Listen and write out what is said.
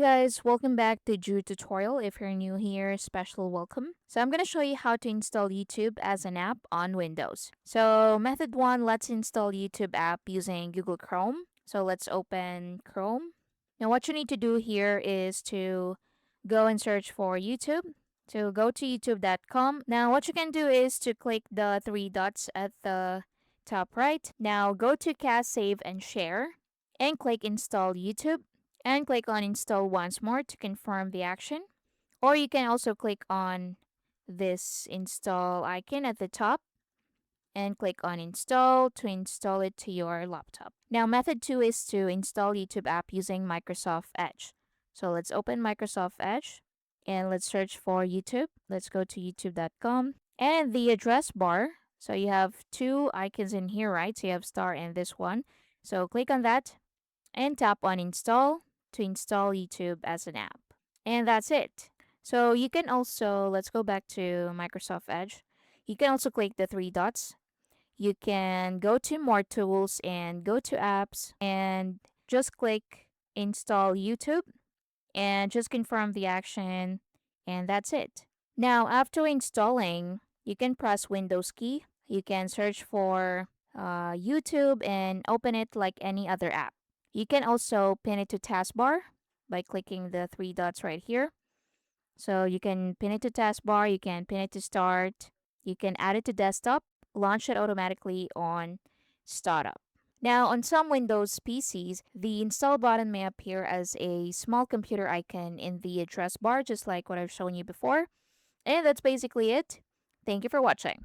Hi guys, welcome back to Drew tutorial. If you're new here, special welcome. So I'm going to show you how to install YouTube as an app on Windows. So method 1, let's install YouTube app using Google Chrome. So let's open Chrome. Now what you need to do here is to go and search for YouTube. So go to youtube.com. Now what you can do is to click the three dots at the top right. Now go to Cast, Save, and Share and click Install YouTube and click on install once more to confirm the action. Or you can also click on this install icon at the top and click on install to install it to your laptop. Now method 2 is to install YouTube app using Microsoft Edge. So let's open Microsoft Edge and let's search for YouTube. Let's go to youtube.com and the address bar. So you have two icons in here, right? So you have star and this one. So click on that and tap on install to install YouTube as an app. And that's it. So you can also, let's go back to Microsoft Edge. You can also click the three dots. You can go to more tools and go to apps and just click install YouTube and just confirm the action. And that's it. Now, after installing, you can press Windows key. You can search for YouTube and open it like any other app. You can also pin it to taskbar by clicking the three dots right here. So you can pin it to taskbar, you can pin it to start, you can add it to desktop, launch it automatically on startup. Now, on some Windows PCs, the install button may appear as a small computer icon in the address bar, just like what I've shown you before. And that's basically it. Thank you for watching.